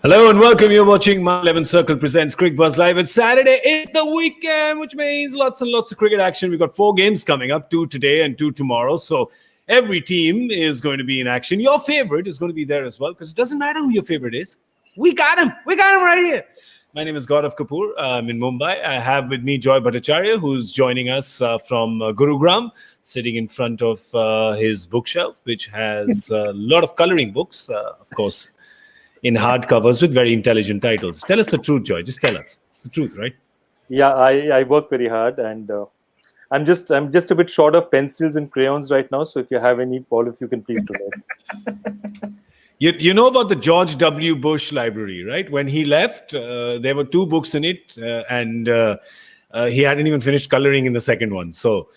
Hello and welcome. You're watching My 11 Circle presents Cricbuzz Live. It's Saturday. It's the weekend, which means lots and lots of cricket action. We've got 4 games coming up, 2 today and 2 tomorrow. So every team is going to be in action. Your favorite is going to be there as well, because it doesn't matter who your favorite is. We got him. We got him right here. My name is Gaurav Kapur. I'm in Mumbai. I have with me Joy Bhattacharjya, who's joining us from Gurugram, sitting in front of his bookshelf, which has a lot of coloring books, of course, in hardcovers with very intelligent titles. Tell us the truth, Joy. Just tell us. It's the truth, right? Yeah, I work very hard, and I'm just a bit short of pencils and crayons right now. So if you have any, Paul, if you can please do that. You know about the George W. Bush library, right? When he left, there were 2 books in it, and he hadn't even finished coloring in the second one. So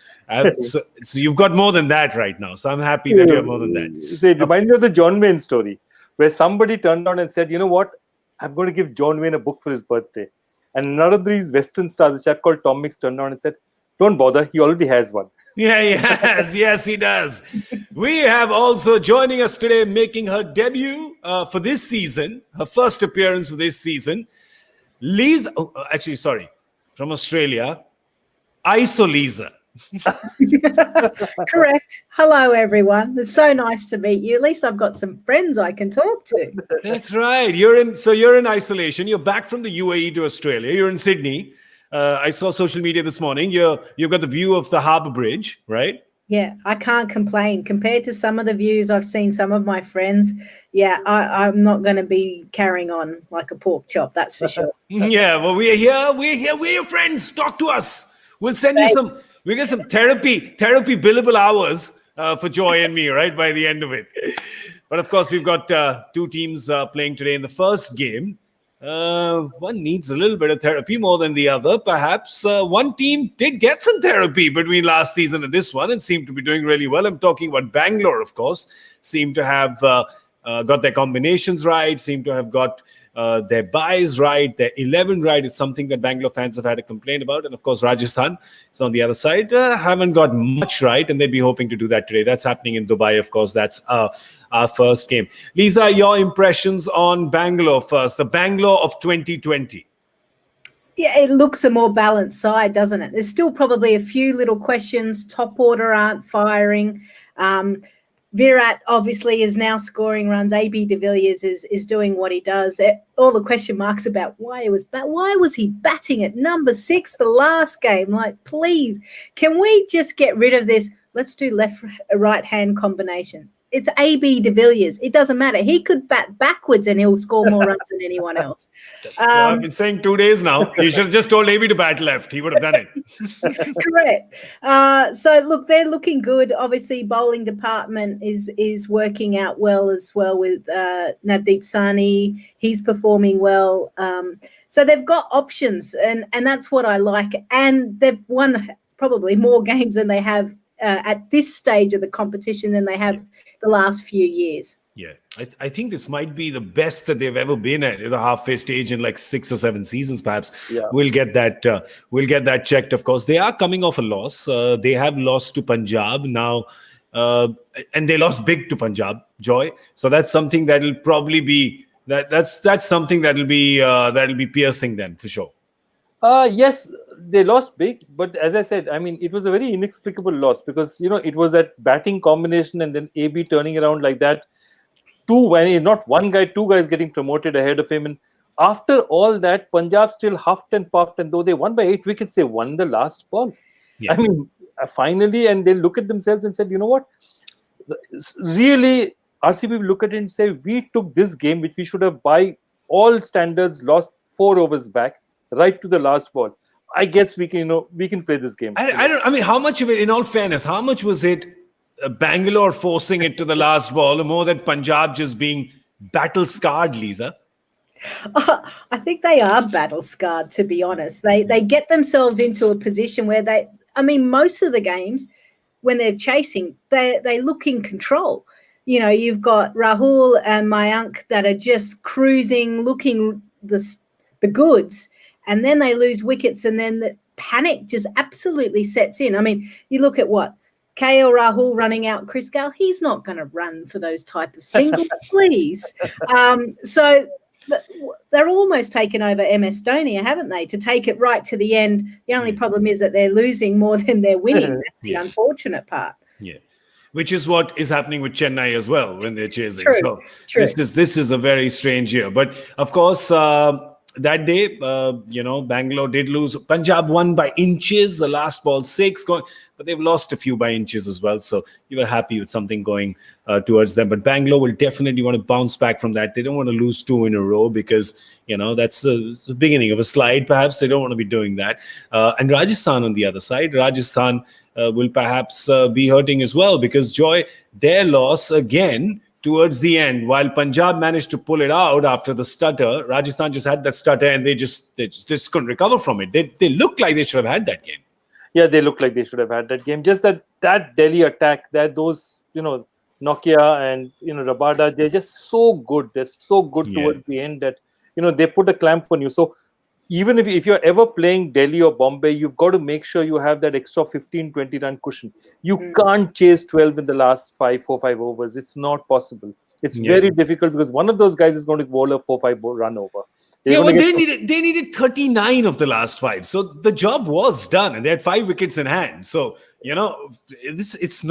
you've got more than that right now. So I'm happy that you have more than that. See, it reminds me of the John Wayne story, where somebody turned around and said, you know what, I'm going to give John Wayne a book for his birthday. And none of these Western stars, a chap called Tom Mix, turned around and said, don't bother, he already has one. Yeah, yes, he does. We have also joining us today, making her debut for this season, her first appearance of this season, Lisa, from Australia, Lisa. Correct. Hello, everyone. It's so nice to meet you. At least I've got some friends I can talk to. That's right. You're in isolation. You're back from the UAE to Australia. You're in Sydney. I saw social media this morning. You've got the view of the Harbour Bridge, right? Yeah, I can't complain. Compared to some of the views I've seen some of my friends, yeah, I'm not going to be carrying on like a pork chop, that's for sure. Yeah, well, we're here. We're your friends. Talk to us. We'll send you some... We get some therapy billable hours for Joy and me, right, by the end of it. But of course, we've got 2 teams playing today in the first game. One needs a little bit of therapy more than the other. Perhaps one team did get some therapy between last season and this one and seemed to be doing really well. I'm talking about Bangalore, of course. Seem to have got their combinations right, seem to have got their buys right, their 11 right. It's something that Bangalore fans have had a complaint about. And of course, Rajasthan is on the other side, haven't got much right, and they'd be hoping to do that today. That's happening in Dubai, of course. That's our first game. Lisa, your impressions on Bangalore first, the Bangalore of 2020. Yeah, it looks a more balanced side, doesn't it? There's still probably a few little questions. Top order aren't firing. Virat obviously is now scoring runs. AB de Villiers is doing what he does. All the question marks about why was he batting at number 6 the last game? Like, please, can we just get rid of this? Let's do left right hand combination. It's AB de Villiers. It doesn't matter. He could bat backwards and he'll score more runs than anyone else. I've been saying 2 days now. You should have just told AB to bat left. He would have done it. Correct. So, look, they're looking good. Obviously, bowling department is working out well as well with Navdeep Sahni. He's performing well. So they've got options, and that's what I like. And they've won probably more games than they have at this stage of the competition than they have the last few years. Yeah, I think this might be the best that they've ever been at the halfway stage in like 6 or 7 seasons, perhaps. Yeah. We'll get that checked, of course. They are coming off a loss. They have lost to Punjab now, and they lost big to Punjab, Joy. So that's something that'll probably be that's something that'll be piercing them for sure. Yes, they lost big, but as I said, I mean, it was a very inexplicable loss because, it was that batting combination and then AB turning around like that. Not one guy, 2 guys getting promoted ahead of him. And after all that, Punjab still huffed and puffed, and though they won by 8 wickets, they won the last ball. Yeah. I mean, finally, and they look at themselves and said, you know what? Really, RCB look at it and say, we took this game, which we should have by all standards lost 4 overs back, right to the last ball. I guess we can play this game. I mean, how much of it, in all fairness, how much was it Bangalore forcing it to the last ball, or more than Punjab just being battle scarred, Lisa? I think they are battle scarred, to be honest. They get themselves into a position where most of the games when they're chasing, they look in control. You've got Rahul and Mayank that are just cruising, looking the goods. And then they lose wickets, and then the panic just absolutely sets in. I mean, you look at what? KL Rahul running out Chris Gale. He's not going to run for those type of singles, please. So they're almost taken over MS Dhoni, haven't they? To take it right to the end. The only problem is that they're losing more than they're winning. That's the unfortunate part. Yeah. Which is what is happening with Chennai as well when they're chasing. True, So true. this is a very strange year. But of course, that day, Bangalore did lose. Punjab won by inches, the last ball 6, but they've lost a few by inches as well. So you were happy with something going towards them. But Bangalore will definitely want to bounce back from that. They don't want to lose 2 in a row because, that's the beginning of a slide. Perhaps they don't want to be doing that. And Rajasthan on the other side, Rajasthan will perhaps be hurting as well because, Joy, their loss again towards the end, while Punjab managed to pull it out after the stutter, Rajasthan just had that stutter and they just couldn't recover from it. They looked like they should have had that game. Yeah, they look like they should have had that game. Just that Delhi attack, that those, Nokia and, Rabada, they're just so good. They're so good towards the end that, they put a clamp on you. So even if you're ever playing Delhi or Bombay, you've got to make sure you have that extra 15, 20 run cushion. You can't chase 12 in the last 4 or 5 overs. It's not possible. It's very difficult because one of those guys is going to bowl a 4-5 run over. They needed 39 of the last 5. So the job was done and they had 5 wickets in hand. So, it's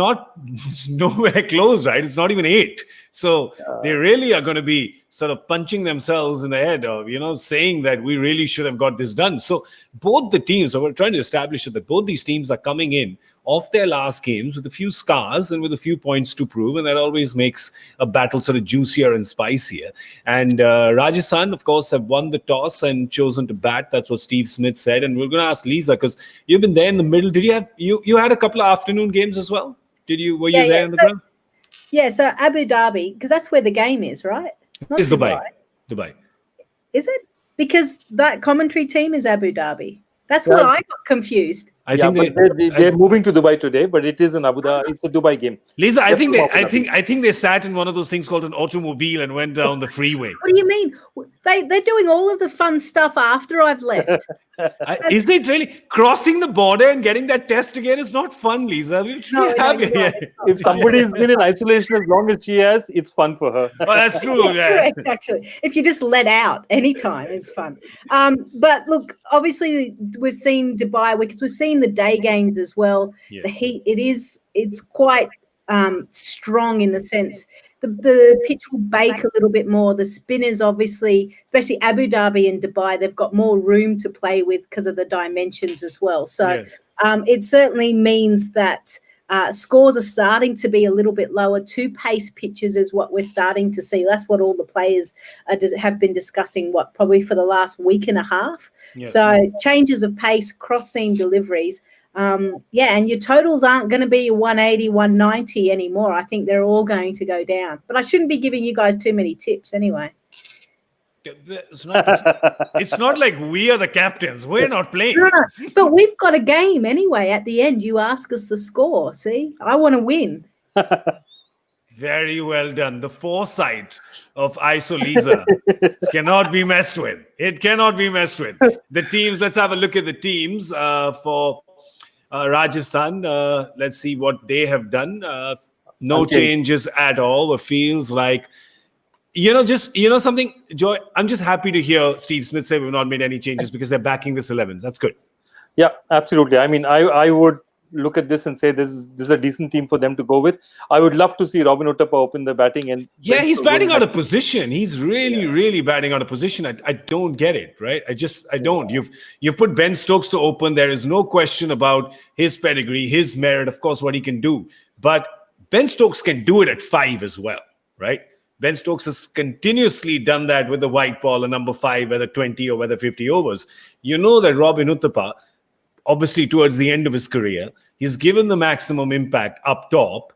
nowhere close, right? It's not even 8. So they really are going to be sort of punching themselves in the head of, saying that we really should have got this done. So both the teams, so we're trying to establish that both these teams are coming in off their last games with a few scars and with a few points to prove. And that always makes a battle sort of juicier and spicier. And Rajasthan, of course, have won the toss and chosen to bat. That's what Steve Smith said. And we're going to ask Lisa, because you've been there in the middle. Did you have, you had a couple of afternoon games as well? Were you there in the ground? Yeah, so Abu Dhabi, because that's where the game is, right? It's Dubai. Is it? Because that commentary team is Abu Dhabi. That's what I got confused. I think they're moving to Dubai today, but it is in Abu Dhabi. It's a Dubai game. Lisa, I think they sat in one of those things called an automobile and went down the freeway. What do you mean? They're doing all of the fun stuff after I've left. Is it really? Crossing the border and getting that test again is not fun, Lisa. We should be happy. If somebody's been in isolation as long as she has, it's fun for her. Well, that's true. Correct, actually. If you just let out anytime, it's fun. But look, obviously we've seen Dubai wickets. We've seen the day games as well. Yeah. The heat, it's quite strong in the sense the pitch will bake a little bit more. The spinners, obviously, especially Abu Dhabi and Dubai, they've got more room to play with because of the dimensions as well. So it certainly means that scores are starting to be a little bit lower. 2 pace pitches is what we're starting to see. That's what all the players have been discussing, probably for the last week and a half. Yeah. So changes of pace, cross-seam deliveries. And your totals aren't going to be 180, 190 anymore. I think they're all going to go down. But I shouldn't be giving you guys too many tips anyway. It's not like we are the captains. We're not playing. No, but we've got a game anyway. At the end, you ask us the score. See, I want to win. Very well done. The foresight of ISO Lisa cannot be messed with. It cannot be messed with. The teams, let's have a look at the teams for Rajasthan. Let's see what they have done. No changes at all. It feels like, something, Joy, I'm just happy to hear Steve Smith say we've not made any changes because they're backing this 11. That's good. Yeah, absolutely. I mean, I would look at this and say this is a decent team for them to go with. I would love to see Robin Uthappa open the batting. And he's batting out of position. He's really batting out of position. I don't get it, right? I don't. You've put Ben Stokes to open. There is no question about his pedigree, his merit, of course, what he can do. But Ben Stokes can do it at 5 as well, right? Ben Stokes has continuously done that with the white ball, a number 5, whether 20 or whether 50 overs. You know that Robin Uthappa, obviously towards the end of his career, he's given the maximum impact up top.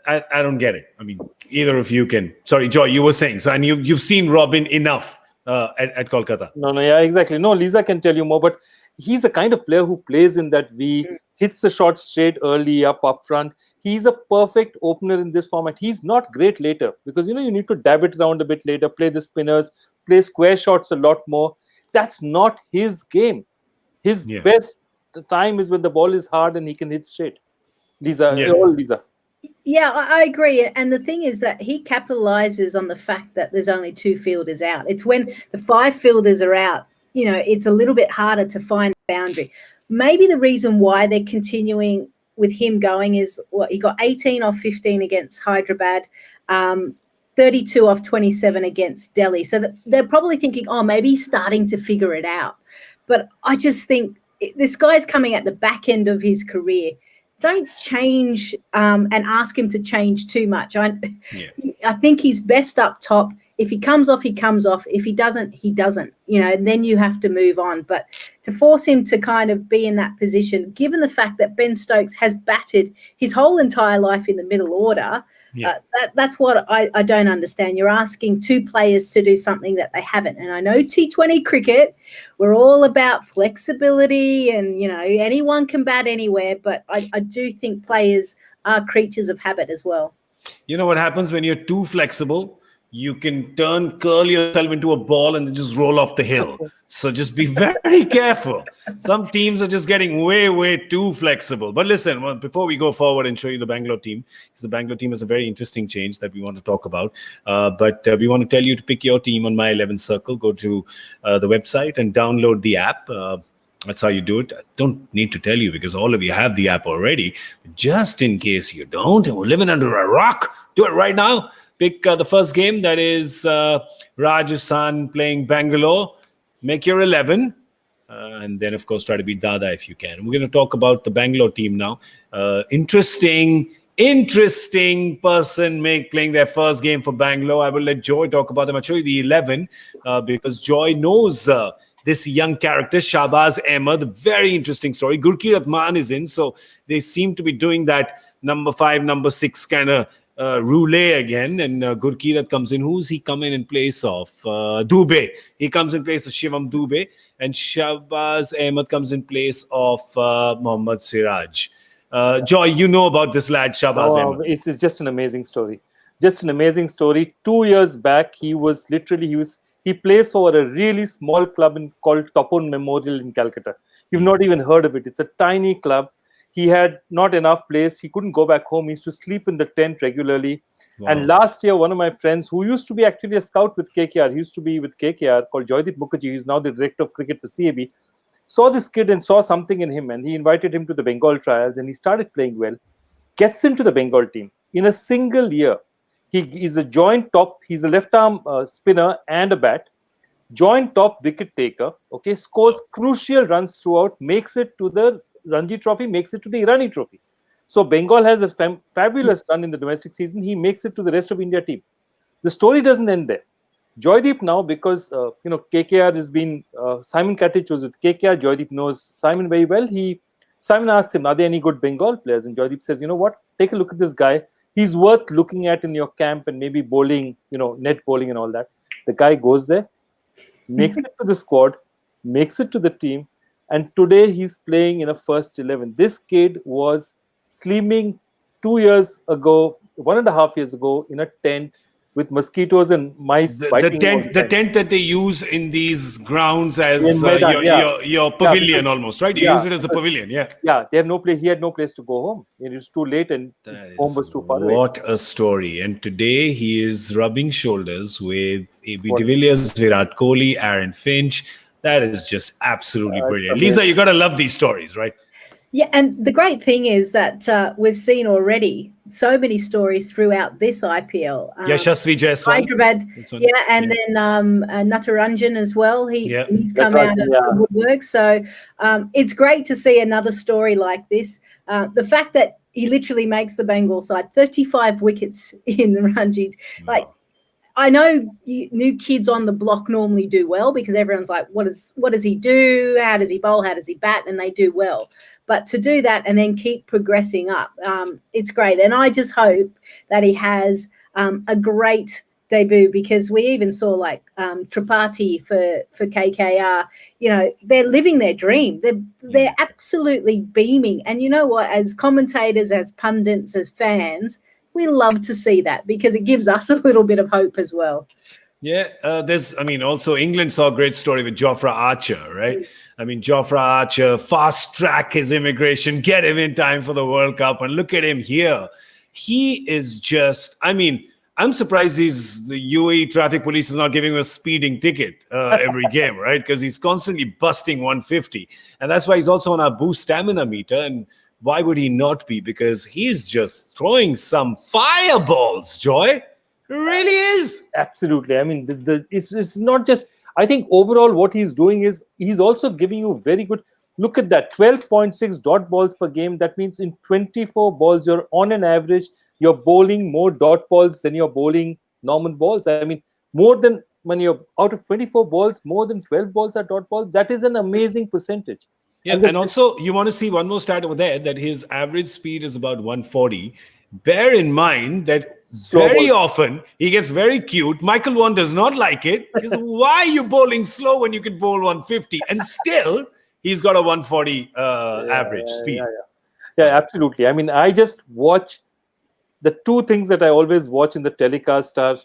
I don't get it. I mean, either of you can. Sorry, Joy, you were saying. So, and you've seen Robin enough at Kolkata. No, exactly. No, Lisa can tell you more, but he's the kind of player who plays in that V, hits the shot straight early up front. He's a perfect opener in this format. He's not great later because, you need to dab it around a bit later, play the spinners, play square shots a lot more. That's not his game. His best time is when the ball is hard and he can hit straight. Lisa. Yeah, I agree. And the thing is that he capitalizes on the fact that there's only 2 fielders out. It's when the 5 fielders are out, it's a little bit harder to find the boundary. Maybe the reason why they're continuing with him going is what he got 18 off 15 against Hyderabad, 32 off 27 against Delhi. So that they're probably thinking, oh, maybe he's starting to figure it out. But I just think this guy's coming at the back end of his career. Don't change and ask him to change too much. I think he's best up top. If he comes off, he comes off. If he doesn't, he doesn't. And then you have to move on. But to force him to kind of be in that position, given the fact that Ben Stokes has batted his whole entire life in the middle order, that's what I don't understand. You're asking 2 players to do something that they haven't. And I know T20 cricket, we're all about flexibility and, anyone can bat anywhere. But I do think players are creatures of habit as well. You know what happens when you're too flexible? You can curl yourself into a ball and then just roll off the hill. So just be very careful. Some teams are just getting way, way too flexible. But listen, before we go forward and show you the Bangalore team, because the Bangalore team is a very interesting change that we want to talk about. But we want to tell you to pick your team on My 11 Circle. Go to the website and download the app. That's how you do it. I don't need to tell you because all of you have the app already. Just in case you don't and we're living under a rock, do it right now. Pick the first game, that is Rajasthan playing Bangalore. Make your 11. And then, of course, try to beat Dada if you can. We're going to talk about the Bangalore team now. Interesting person playing their first game for Bangalore. I will let Joy talk about them. I'll show you the 11 because Joy knows this young character, Shahbaz Ahmed. Very interesting story. Gurkeerat Maan is in, so they seem to be doing that number 5, number 6 kind of roulette again, and Gurkeerat comes in. Who's he come in place of? Dubey. He comes in place of Shivam Dubey, and Shahbaz Ahmed comes in place of Mohammad Siraj. Joy, you know about this lad, Shahbaz Ahmed. It's just an amazing story. Just an amazing story. 2 years back, he plays for a really small club called Topon Memorial in Calcutta. You've not even heard of it. It's a tiny club. He had not enough place. He couldn't go back home. He used to sleep in the tent regularly. Wow. And last year, one of my friends who used to be actually a scout with KKR, he used to be with KKR, called Joydeep Mukherjee, he's now the director of cricket for CAB, saw this kid and saw something in him, and he invited him to the Bengal trials, and he started playing well. Gets into the Bengal team. In a single year, he is a joint top, he's a left-arm spinner and a bat, joint top wicket taker, okay, scores crucial runs throughout, makes it to the Ranji Trophy, makes it to the Irani Trophy. So Bengal has a fabulous run in the domestic season. He makes it to the rest of India team. The story doesn't end there. Joydeep now, because KKR has been Simon Katich was with KKR. Joydeep knows Simon very well. Simon asked him, "Are there any good Bengal players?" And Joydeep says, "You know what? Take a look at this guy. He's worth looking at in your camp and maybe bowling, net bowling and all that." The guy goes there, makes it to the squad, makes it to the team. And today he's playing in a first 11. This kid was sleeping 2 years ago, 1.5 years ago, in a tent with mosquitoes and mice biting him. The tent that they use in these grounds as your pavilion almost, right? You use it as a pavilion, Yeah, they have no place. He had no place to go home. It was too late and home was too far away. What a story. And today he is rubbing shoulders with A.B. de Villiers, Virat Kohli, Aaron Finch. That is just absolutely brilliant. Lisa, you got to love these stories, right? Yeah, and the great thing is that we've seen already so many stories throughout this IPL. Yashasvi Jaiswal. Hyderabad, and then Natarajan as well. He's come out of the woodwork. So it's great to see another story like this. The fact that he literally makes the Bengal side, 35 wickets in the Ranji. I know new kids on the block normally do well because everyone's like, what does he do? How does he bowl? How does he bat? And they do well. But to do that and then keep progressing up, it's great. And I just hope that he has a great debut because we even saw Tripathi for KKR. They're living their dream. They're absolutely beaming. And you know what? As commentators, as pundits, as fans, we love to see that because it gives us a little bit of hope as well. Yeah, also England saw a great story with Jofra Archer, right? Jofra Archer, fast track his immigration, get him in time for the World Cup. And look at him here. He is just, I mean, I'm surprised the UAE traffic police is not giving him a speeding ticket every game, right? Because he's constantly busting 150. And that's why he's also on our boost stamina meter. And why would he not be? Because he's just throwing some fireballs, Joy. It really is. Absolutely. I mean, it's not just, I think overall what he's doing is he's also giving you very good, look at that, 12.6 dot balls per game. That means in 24 balls, you're on an average, you're bowling more dot balls than you're bowling normal balls. I mean, more than, when you're out of 24 balls, more than 12 balls are dot balls. That is an amazing percentage. Yeah, and also you want to see one more stat over there, that his average speed is about 140. Bear in mind that very often he gets very cute. Michael Vaughan does not like it. Because why are you bowling slow when you can bowl 150? And still, he's got a 140 average speed. Yeah, absolutely. I mean, I just watch the two things that I always watch in the telecast are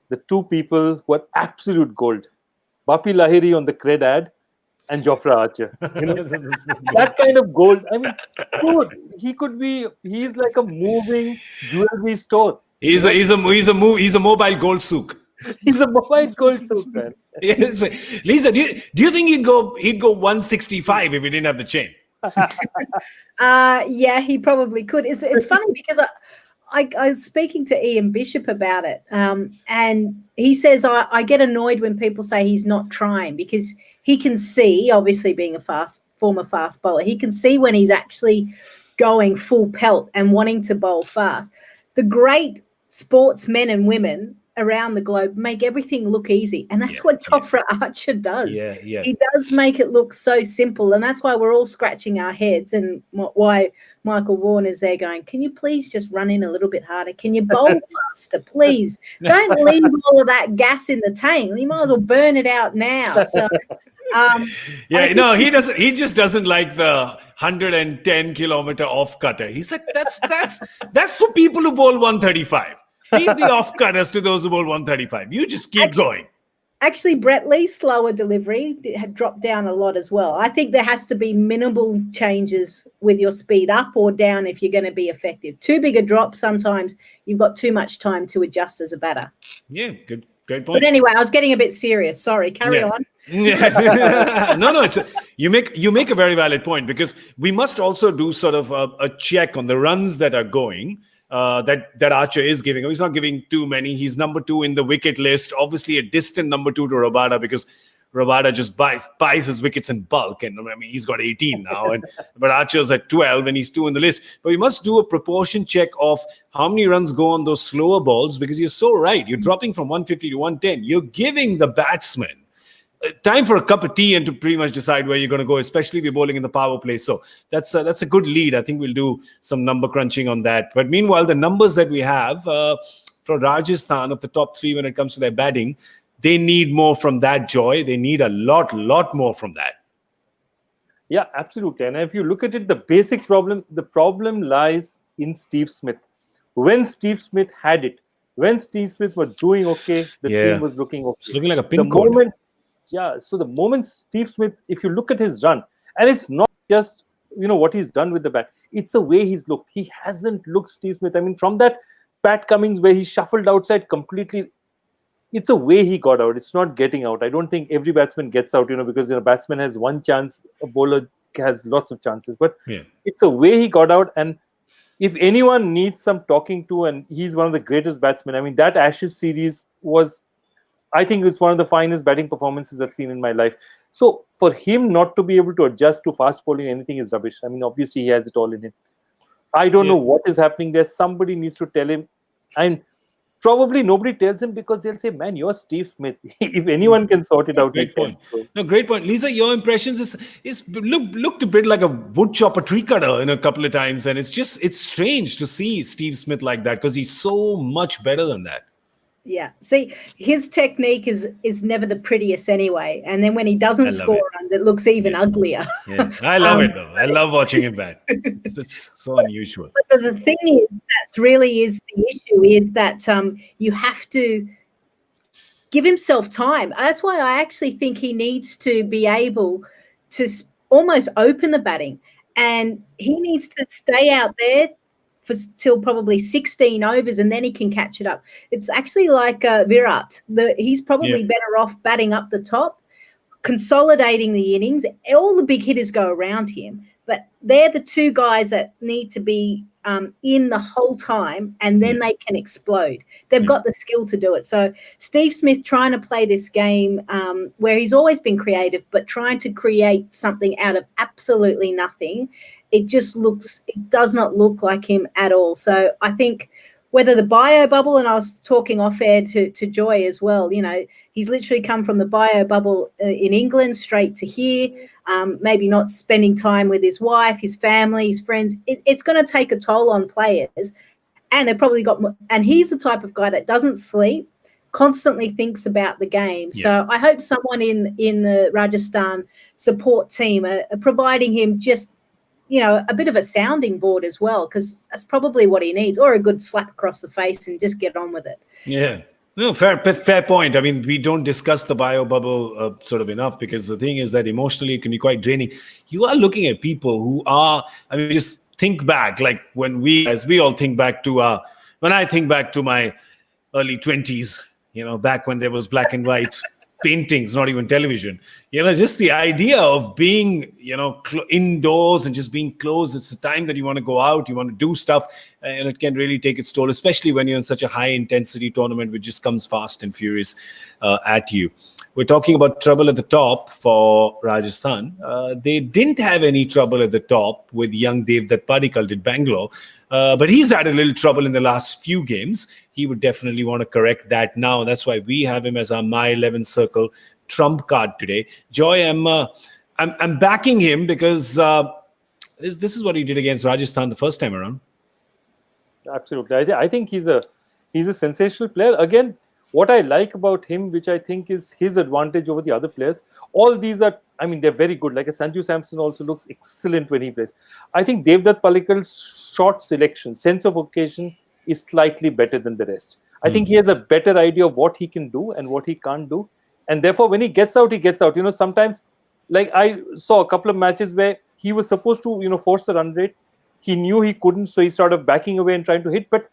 the two people who are absolute gold. Bapi Lahiri on the cred ad and Jofra Archer. You know, that kind of gold. I mean, dude, he's like a moving jewelry store. He's a mobile gold souk. He's a mobile gold souk, man. Yes. Lisa, do you think he'd go 165 if he didn't have the chain? Yeah, he probably could. It's funny because I was speaking to Ian Bishop about it, and he says I get annoyed when people say he's not trying, because he can see, obviously being a former fast bowler, he can see when he's actually going full pelt and wanting to bowl fast. The great sportsmen and women around the globe make everything look easy, and that's what Jofra Archer does. He does make it look so simple, and that's why we're all scratching our heads, and why Michael Vaughan is there going, can you please just run in a little bit harder? Can you bowl faster, please? Don't leave all of that gas in the tank. You might as well burn it out now. So he doesn't. He just doesn't like the 110-kilometer off cutter. He's like, that's for people who bowl 135. Leave the off-cutters to those who bowl 135. You just keep going. Actually, Brett Lee's slower delivery had dropped down a lot as well. I think there has to be minimal changes with your speed up or down if you're going to be effective. Too big a drop, sometimes you've got too much time to adjust as a batter. Yeah, good. Great point. But anyway, I was getting a bit serious. Sorry, carry on. Yeah. No, you make a very valid point, because we must also do sort of a check on the runs that are going. That Archer is giving. He's not giving too many. He's number 2 in the wicket list. Obviously, a distant number 2 to Rabada, because Rabada just buys his wickets in bulk. And I mean, he's got 18 now, but Archer's at 12 and he's 2 in the list. But we must do a proportion check of how many runs go on those slower balls, because you're so right. You're dropping from 150 to 110. You're giving the batsman time for a cup of tea and to pretty much decide where you're going to go, especially if you're bowling in the power play. So that's a good lead. I think we'll do some number crunching on that. But meanwhile, the numbers that we have for Rajasthan of the top 3 when it comes to their batting, they need more from that, Joy. They need a lot more from that. Yeah, absolutely. And if you look at it, the problem lies in Steve Smith. When Steve Smith had it, when Steve Smith was doing okay, the team was looking okay. It's looking like a pin code. So the moment Steve Smith, if you look at his run, and it's not just, what he's done with the bat, it's the way he's looked. He hasn't looked Steve Smith. I mean, from that Pat Cummins where he shuffled outside completely, it's a way he got out. It's not getting out. I don't think every batsman gets out, because a batsman has one chance, a bowler has lots of chances. But it's a way he got out. And if anyone needs some talking to, and he's one of the greatest batsmen, I mean, that Ashes series was, I think it's one of the finest batting performances I've seen in my life. So for him not to be able to adjust to fast bowling anything is rubbish. I mean, obviously he has it all in him. I don't know what is happening there. Somebody needs to tell him. And probably nobody tells him, because they'll say, man, you're Steve Smith. If anyone can sort it out. Great point. No, great point. Lisa, your impressions is looked a bit like a wood chopper tree cutter in a couple of times. And it's strange to see Steve Smith like that, because he's so much better than that. Yeah. See, his technique is never the prettiest anyway. And then when he doesn't score runs, it looks even uglier. Yeah. I love it, though. I love watching him bat. It's so unusual. But the thing is, that really is the issue, is that you have to give himself time. That's why I actually think he needs to be able to almost open the batting. And he needs to stay out there till probably 16 overs, and then he can catch it up. It's actually like Virat. He's probably better off batting up the top, consolidating the innings. All the big hitters go around him, but they're the two guys that need to be in the whole time, and then they can explode. They've got the skill to do it. So Steve Smith trying to play this game where he's always been creative, but trying to create something out of absolutely nothing. It does not look like him at all. So I think whether the bio bubble, and I was talking off air to Joy as well, he's literally come from the bio bubble in England straight to here, maybe not spending time with his wife, his family, his friends. It's going to take a toll on players. And they've probably and he's the type of guy that doesn't sleep, constantly thinks about the game. So I hope someone in the Rajasthan support team are providing him just, a bit of a sounding board as well, because that's probably what he needs, or a good slap across the face and just get on with it. Yeah. No, fair point. I mean, we don't discuss the bio bubble sort of enough, because the thing is that emotionally it can be quite draining. You are looking at people who are, just think back, like as we all think back to, when I think back to my early 20s, back when there was black and white paintings, not even television, just the idea of being, indoors and just being closed. It's the time that you want to go out, you want to do stuff, and it can really take its toll, especially when you're in such a high intensity tournament, which just comes fast and furious at you. We're talking about trouble at the top for Rajasthan. They didn't have any trouble at the top with young Devdutt Padikkal at Bangalore, but he's had a little trouble in the last few games. He would definitely want to correct that now. That's why we have him as our My 11 Circle trump card today. Joy, I'm backing him because this is what he did against Rajasthan the first time around. Absolutely. I think he's a sensational player. Again, what I like about him, which I think is his advantage over the other players, all these are, they're very good. Like a Sanju Samson also looks excellent when he plays. I think Devdutt Padikkal's shot selection, sense of occasion is slightly better than the rest. I think he has a better idea of what he can do and what he can't do. And therefore, when he gets out, he gets out. Sometimes, like I saw a couple of matches where he was supposed to, force a run rate. He knew he couldn't, so he started backing away and trying to hit. But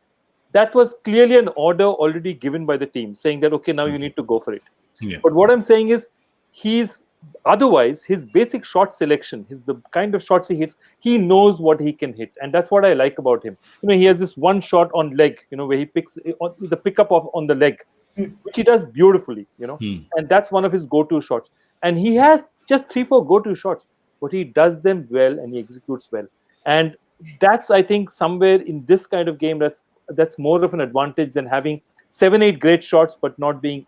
that was clearly an order already given by the team, saying that, okay, now you need to go for it. Yeah. But what I'm saying is, otherwise, his basic shot selection, the kind of shots he hits, he knows what he can hit. And that's what I like about him. He has this one shot on leg, where he picks the pickup on the leg, which he does beautifully, and that's one of his go-to shots. And he has just 3-4 go-to shots, but he does them well and he executes well. And that's, I think, somewhere in this kind of game, that's more of an advantage than having 7-8 great shots, but not being,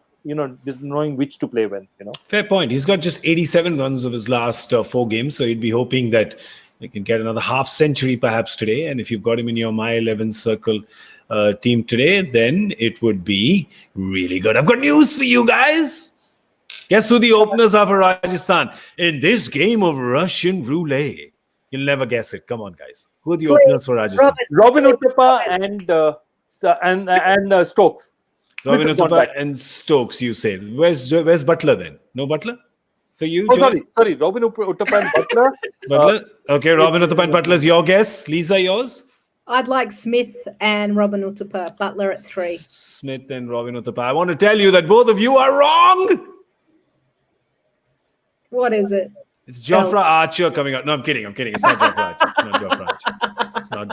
just knowing which to play when, Fair point. He's got just 87 runs of his last 4 games. So he'd be hoping that he can get another half century perhaps today. And if you've got him in your My 11 Circle team today, then it would be really good. I've got news for you guys. Guess who the openers are for Rajasthan in this game of Russian roulette? You'll never guess it. Come on, guys. Who are the openers for Rajasthan? Robin Uthappa and Stokes. Robin Uthappa and Stokes, you say. Where's Butler then? No Butler? For you, Joe? Sorry. Robin Uthappa and Butler. Butler? Okay, Robin Uthappa and Butler is your guess. Lisa, yours? I'd like Smith and Robin Uthappa. Butler at 3. Smith and Robin Uthappa. I want to tell you that both of you are wrong. What is it? It's Jofra Archer coming out. No, I'm kidding. It's not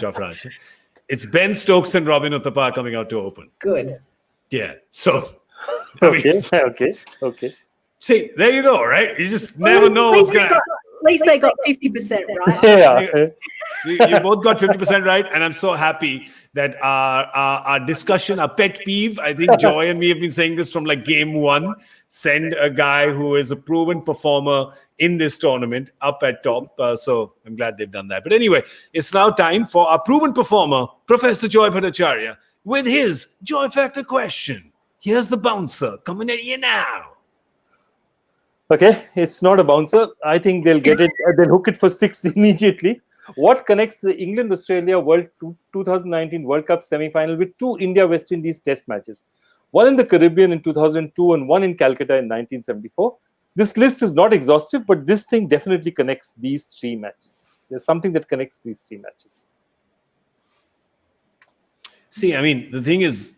Jofra Archer. It's Ben Stokes and Robin Uthappa coming out to open. Good. Yeah. So. Okay. See, there you go, right? You just never know what's going to happen. At least they got 50%, right? Yeah. You both got 50% right, and I'm so happy that our discussion, our pet peeve, I think Joy and me have been saying this from like game 1, send a guy who is a proven performer in this tournament up at top. So I'm glad they've done that. But anyway, it's now time for our proven performer, Professor Joy Bhattacharya, with his Joy Factor question. Here's the bouncer coming at you now. Okay, it's not a bouncer. I think they'll get it. They'll hook it for 6 immediately. What connects the England-Australia 2019 World Cup semi-final with 2 India-West Indies test matches? One in the Caribbean in 2002 and one in Calcutta in 1974. This list is not exhaustive, but this thing definitely connects these 3 matches. There's something that connects these 3 matches. See, I mean, the thing is,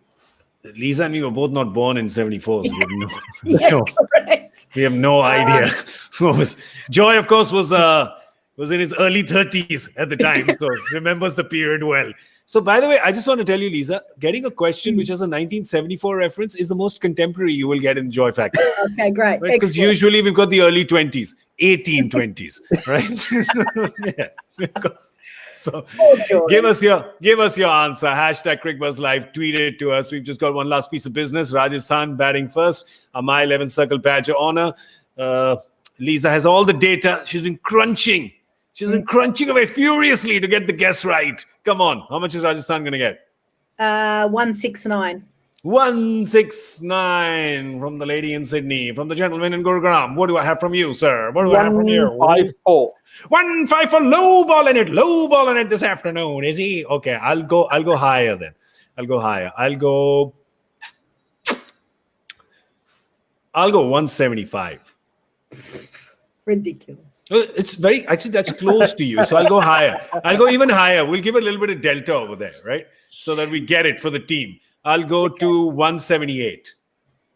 Lisa and me were both not born in 74, so we have no, Yeah, no, correct. we have no idea. What was Joy, of course, was in his early 30s at the time, so remembers the period well. So, by the way, I just want to tell you, Lisa, getting a question which has a 1974 reference is the most contemporary you will get in Joy Factor. Okay, great. Right? Because Excellent. usually we've got the early 20s, 1820s, right? Yeah. So give us your answer. Hashtag Cricbuzz Live. Tweet it to us. We've just got one last piece of business. Rajasthan batting first. A My 11 Circle badge of honor. Lisa has all the data. She's been crunching. She's been crunching away furiously to get the guess right. Come on. How much is Rajasthan going to get? 169. 169 from the lady in Sydney. From the gentleman in Gurugram. What do I have from you, sir? What do I have from you? 154. 154. Low ball in it. Low ball in it this afternoon. Is he? Okay, I'll go higher then. I'll go higher. I'll go 175. Ridiculous. It's actually that's close to you. So I'll go higher. I'll go even higher. We'll give a little bit of delta over there, right? So that we get it for the team. I'll go to 178.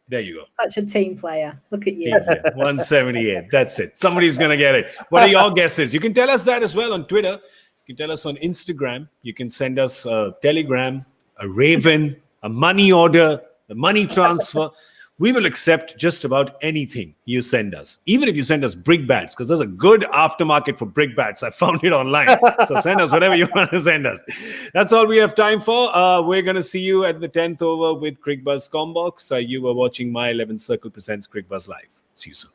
There you go. Such a team player. Look at you. 178. That's it. Somebody's going to get it. What are your guesses? You can tell us that as well on Twitter. You can tell us on Instagram. You can send us a Telegram, a Raven, a money order, a money transfer. We will accept just about anything you send us. Even if you send us brick bats, because there's a good aftermarket for brick bats. I found it online. So send us whatever you want to send us. That's all we have time for. We're going to see you at the 10th over with Cricbuzz Combox. You were watching My 11 Circle presents Cricbuzz Live. See you soon.